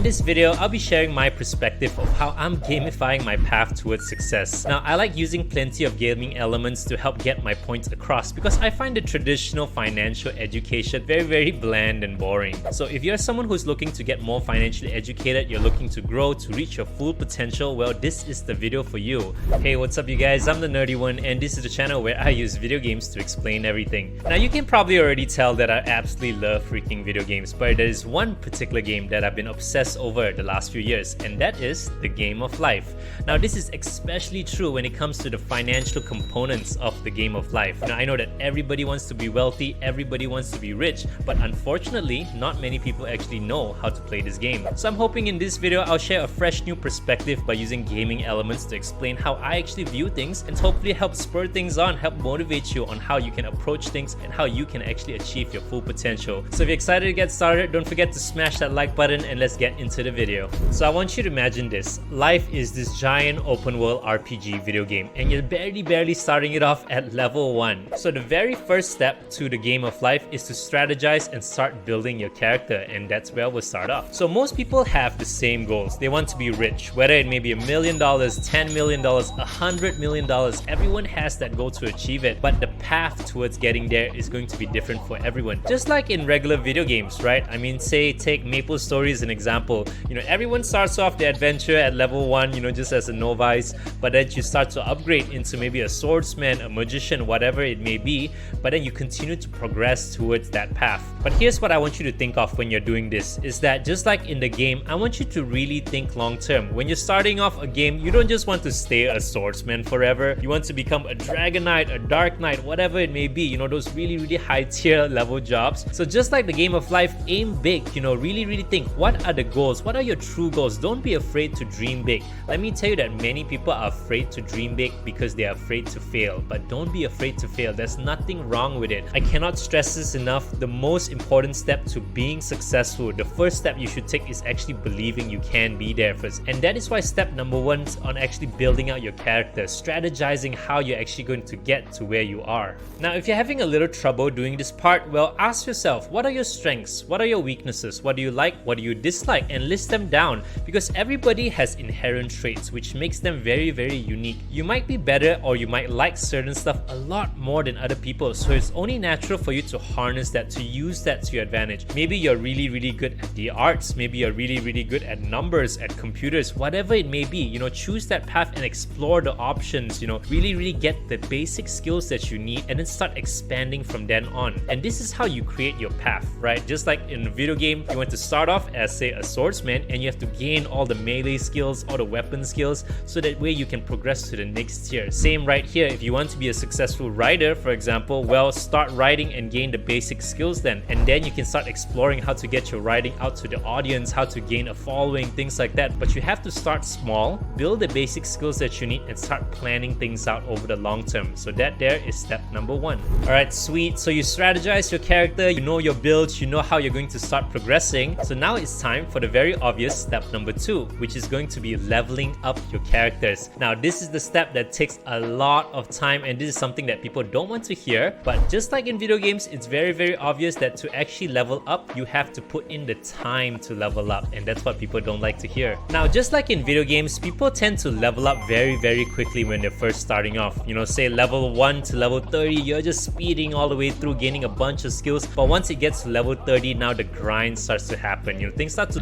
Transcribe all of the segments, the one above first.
this video, I'll be sharing my perspective of how I'm gamifying my path towards success. Now, I like using plenty of gaming elements to help get my points across because I find the traditional financial education very bland and boring. So if you're someone who's looking to get more financially educated, you're looking to grow, to reach your full potential, well, this is the video for you. Hey, what's up you guys? I'm the Nerdy One, and this is the channel where I use video games to explain everything. Now, you can probably already tell that I absolutely love freaking video games, but there is one particular game that I've been obsessed over the last few years, and that is the game of life. Now, this is especially true when it comes to the financial components of the game of life. Now, I know that everybody wants to be wealthy, everybody wants to be rich, but unfortunately, not many people actually know how to play this game. So I'm hoping in this video, I'll share a fresh new perspective by using gaming elements to explain how I actually view things and hopefully help spur things on, help motivate you on how you can approach things and how you can actually achieve your full potential. So if you're excited to get started, don't forget to smash that like button and let's get into the video. So I want you to imagine this. Life is this giant open world RPG video game and you're barely starting it off at level 1. So the very first step to the game of life is to strategize and start building your character, and that's where we'll start off. So most people have the same goals. They want to be rich, whether it may be $1 million, $10 million, $100 million. Everyone has that goal to achieve it, but the path towards getting there is going to be different for everyone. Just like in regular video games, right? I mean, say take MapleStory as an example. Everyone starts off the adventure at level 1, just as a novice, but then you start to upgrade into maybe a swordsman, a magician, whatever it may be, but then you continue to progress towards that path. But here's what I want you to think of when you're doing this, is that just like in the game, I want you to really think long term. When you're starting off a game, you don't just want to stay a swordsman forever. You want to become a Dragon Knight, a Dark Knight, whatever it may be, those really high tier level jobs. So just like the game of life, aim big, really think, what are the goals? What are your true goals? Don't be afraid to dream big. Let me tell you that many people are afraid to dream big because they are afraid to fail, but don't be afraid to fail. There's nothing wrong with it. I cannot stress this enough. The most important step to being successful, the first step you should take is actually believing you can be there first. And that is why step number 1 is on actually building out your character, strategizing how you're actually going to get to where you are. Now, if you're having a little trouble doing this part, well, ask yourself, what are your strengths? What are your weaknesses? What do you like? What do you dislike? And list them down, because everybody has inherent traits which makes them very unique. You might be better or you might like certain stuff a lot more than other people, so it's only natural for you to harness that, to use that to your advantage. Maybe you're really good at the arts, maybe you're really good at numbers, at computers, whatever it may be. Choose that path and explore the options. Really get the basic skills that you need and then start expanding from then on. And this is how you create your path, right? Just like in a video game, you want to start off as, say, a swordsman, and you have to gain all the melee skills, all the weapon skills, so that way you can progress to the next tier. Same right here. If you want to be a successful writer, for example, well, start writing and gain the basic skills then, and then you can start exploring how to get your writing out to the audience, how to gain a following, things like that. But you have to start small, build the basic skills that you need, and start planning things out over the long term. So that there is step number 1. Alright, sweet. So you strategize your character, you know your builds, you know how you're going to start progressing. So now it's time for the very obvious step number 2, which is going to be leveling up your characters. Now, this is the step that takes a lot of time, and this is something that people don't want to hear. But just like in video games, it's very obvious that to actually level up, you have to put in the time to level up, and that's what people don't like to hear. Now, just like in video games, people tend to level up very quickly when they're first starting off. Say level 1 to level 30, you're just speeding all the way through, gaining a bunch of skills. But once it gets to level 30, now the grind starts to happen. Things start to...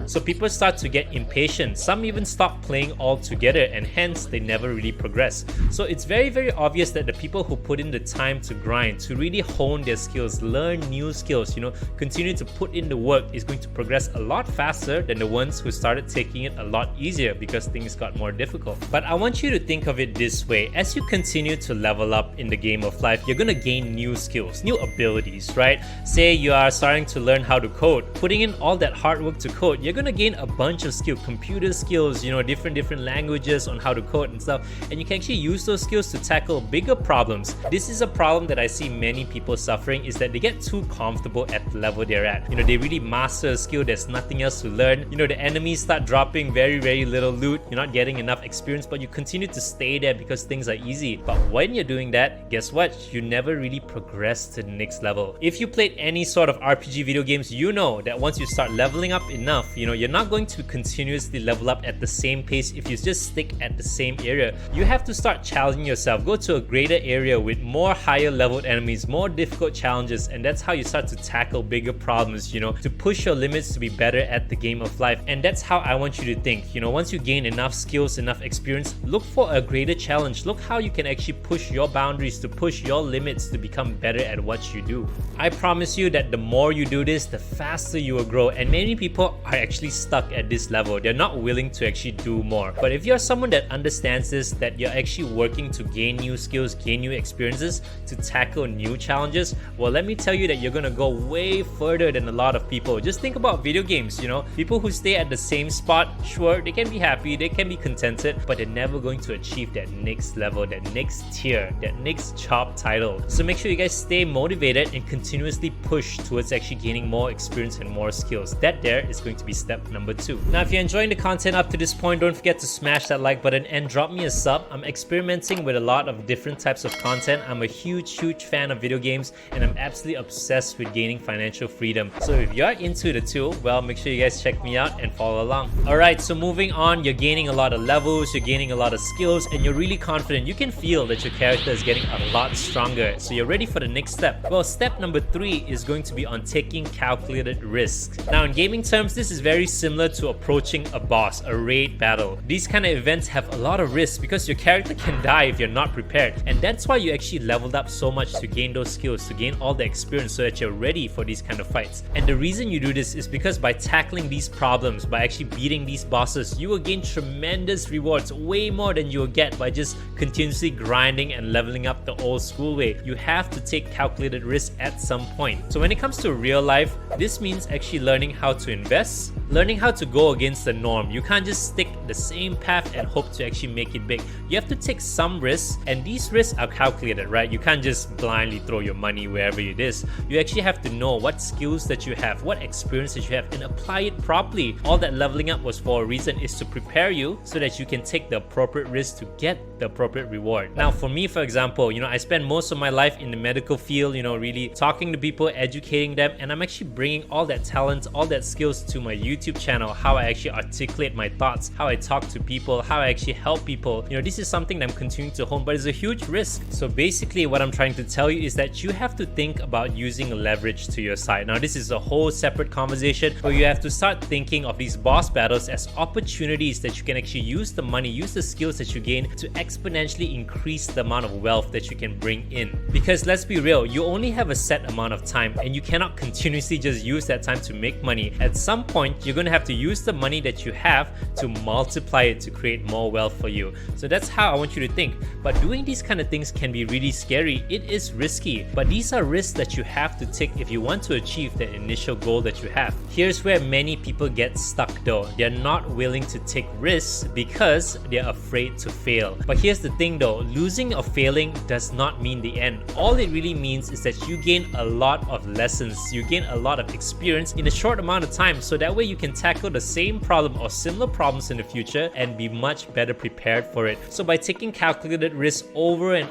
So people start to get impatient. Some even stop playing altogether, and hence they never really progress. So it's very obvious that the people who put in the time to grind, to really hone their skills, learn new skills, continue to put in the work, is going to progress a lot faster than the ones who started taking it a lot easier because things got more difficult. But I want you to think of it this way. As you continue to level up in the game of life, you're gonna gain new skills, new abilities, right? Say you are starting to learn how to code, putting in all that hard work to code, you're gonna gain a bunch of skills, computer skills, different languages on how to code and stuff, and you can actually use those skills to tackle bigger problems. This is a problem that I see many people suffering, is that they get too comfortable at the level they're at. They really master a skill, there's nothing else to learn. The enemies start dropping very little loot, you're not getting enough experience, but you continue to stay there because things are easy. But when when you're doing that, guess what? You never really progress to the next level. If you played any sort of RPG video games, you know that once you start leveling up enough, you're not going to continuously level up at the same pace if you just stick at the same area. You have to start challenging yourself, go to a greater area with more higher leveled enemies, more difficult challenges, and that's how you start to tackle bigger problems, to push your limits to be better at the game of life. And that's how I want you to think. Once you gain enough skills, enough experience, look for a greater challenge. Look how you can actually push your boundaries, to push your limits to become better at what you do. I promise you that the more you do this, the faster you will grow, and many people are actually stuck at this level. They're not willing to actually do more. But if you're someone that understands this, that you're actually working to gain new skills, gain new experiences, to tackle new challenges, well, let me tell you that you're gonna go way further than a lot of people. Just think about video games, people who stay at the same spot, sure, they can be happy, they can be contented, but they're never going to achieve that next level, that next tier, that next top title. So make sure you guys stay motivated and continuously push towards actually gaining more experience and more skills. That there is going to be step number 2. Now, if you're enjoying the content up to this point, don't forget to smash that like button and drop me a sub. I'm experimenting with a lot of different types of content. I'm a huge fan of video games, and I'm absolutely obsessed with gaining financial freedom. So if you're into the too, well, make sure you guys check me out and follow along. Alright, so moving on, you're gaining a lot of levels, you're gaining a lot of skills, and you're really confident. You can feel that your character is getting a lot stronger, so you're ready for the next step. Well, step number 3 is going to be on taking calculated risks. Now, in gaming terms, this is very similar to approaching a boss, a raid battle. These kind of events have a lot of risks because your character can die if you're not prepared, and that's why you actually leveled up so much to gain those skills, to gain all the experience so that you're ready for these kind of fights. And the reason you do this is because by tackling these problems, by actually beating these bosses, you will gain tremendous rewards, way more than you will get by just continuously grinding and leveling up the old school way. You have to take calculated risks at some point. So when it comes to real life, this means actually learning how to invest, learning how to go against the norm. You can't just stick the same path and hope to actually make it big. You have to take some risks, and these risks are calculated, right? You can't just blindly throw your money wherever it is. You actually have to know what skills that you have, what experience that you have, and apply it properly. All that leveling up was for a reason, is to prepare you so that you can take the appropriate risk to get the appropriate reward. Now, for me, for example, I spend most of my life in the medical field, really talking to people, educating them, and I'm actually bringing all that talent, all that skills to my YouTube channel, how I actually articulate my thoughts, how I talk to people, how I actually help people. This is something that I'm continuing to hone, but it's a huge risk. So basically what I'm trying to tell you is that you have to think about using leverage to your side. Now, this is a whole separate conversation where you have to start thinking of these boss battles as opportunities that you can actually use the money, use the skills that you gain to exponentially increase the amount of wealth that you can bring in. Because let's be real, you only have a set amount of time, and you cannot continuously just use that time to make money. At some point, you're going to have to use the money that you have to multiply it to create more wealth for you. So that's how I want you to think. But doing these kind of things can be really scary. It is risky, but these are risks that you have to take if you want to achieve the initial goal that you have. Here's where many people get stuck though. They're not willing to take risks because they're afraid to fail. But here's the thing though, losing or failing does not mean the end. All it really means is that you gain a lot of lessons, you gain a lot of experience in a short amount of time, so that way you can tackle the same problem or similar problems in the future and be much better prepared for it. So by taking calculated risks over and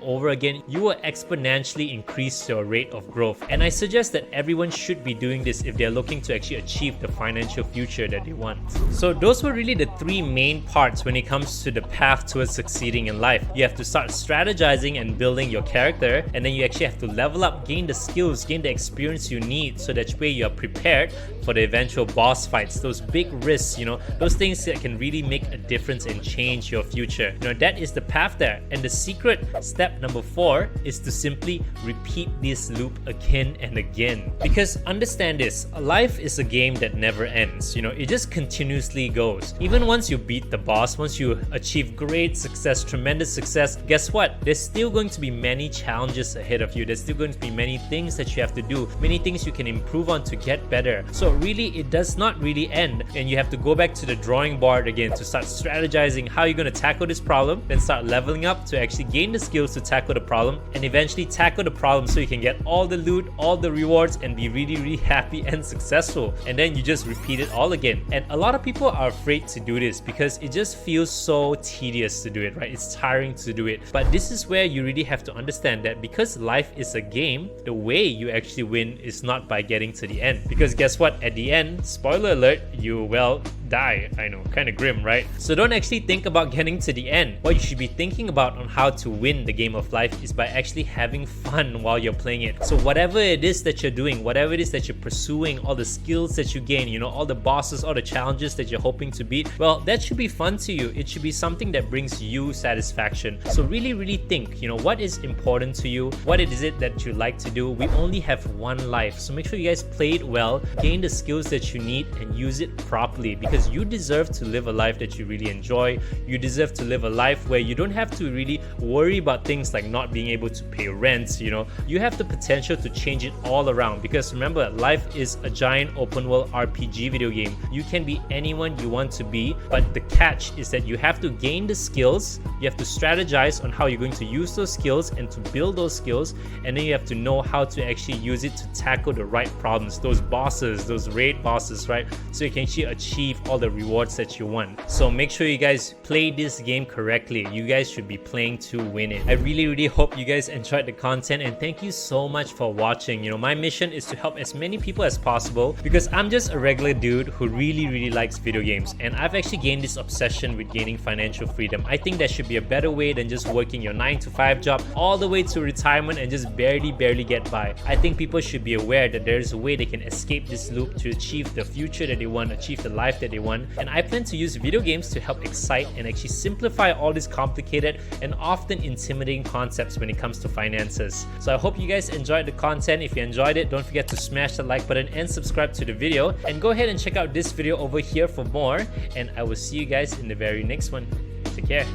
over again, you will exponentially increase your rate of growth. And I suggest that everyone should be doing this if they're looking to actually achieve the financial future that they want. So those were really the 3 main parts when it comes to the path towards succeeding in life. You have to start strategizing and building your character, and then you actually have to level up, gain the skills, gain the experience you need, so that way you're prepared for the eventual boss fights, those big risks, those things that can really make a difference and change your future. That is the path there. And the secret, step number 4, is to simply repeat this loop again and again. Because understand this, life is a game that never ends. It just continuously goes. Even once you beat the boss, once you achieve great success, tremendous success, guess what? There's still going to be many challenges ahead of you. There's still going to be many things that you have to do, many things you can improve on to get better. So really, it does does not really end, and you have to go back to the drawing board again to start strategizing how you're going to tackle this problem, then start leveling up to actually gain the skills to tackle the problem, and eventually tackle the problem so you can get all the loot, all the rewards, and be really happy and successful. And then you just repeat it all again. And a lot of people are afraid to do this because it just feels so tedious to do it, right? It's tiring to do it. But this is where you really have to understand that because life is a game, the way you actually win is not by getting to the end. Because guess what? At the end, spoiler alert, you will die. I know, kind of grim, right? So don't actually think about getting to the end. What you should be thinking about on how to win the game of life is by actually having fun while you're playing it. So whatever it is that you're doing, whatever it is that you're pursuing, all the skills that you gain, you know, all the bosses, all the challenges that you're hoping to beat, well, that should be fun to you. It should be something that brings you satisfaction. So really think, you know, what is important to you? What is it that you like to do? We only have one life. So make sure you guys play it well, gain the skills that you need, and use it properly, because you deserve to live a life that you really enjoy. You deserve to live a life where you don't have to really worry about things like not being able to pay rent, you know. You have the potential to change it all around, because remember, life is a giant open world RPG video game. You can be anyone you want to be, but the catch is that you have to gain the skills, you have to strategize on how you're going to use those skills and to build those skills, and then you have to know how to actually use it to tackle the right problems, those bosses, those raid bosses, right? So you can actually achieve all the rewards that you want. So make sure you guys play this game correctly. You guys should be playing to win it. I really hope you guys enjoyed the content, and thank you so much for watching. You know, my mission is to help as many people as possible because I'm just a regular dude who really likes video games, and I've actually gained this obsession with gaining financial freedom. I think there should be a better way than just working your 9-to-5 job all the way to retirement and just barely get by. I think people should be aware that there is a way they can escape this loop to achieve the future that they want, achieve the life that they want. And I plan to use video games to help excite and actually simplify all these complicated and often intimidating concepts when it comes to finances. So I hope you guys enjoyed the content. If you enjoyed it, don't forget to smash the like button and subscribe to the video, and go ahead and check out this video over here for more, and I will see you guys in the very next one. Take care.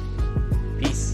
Peace.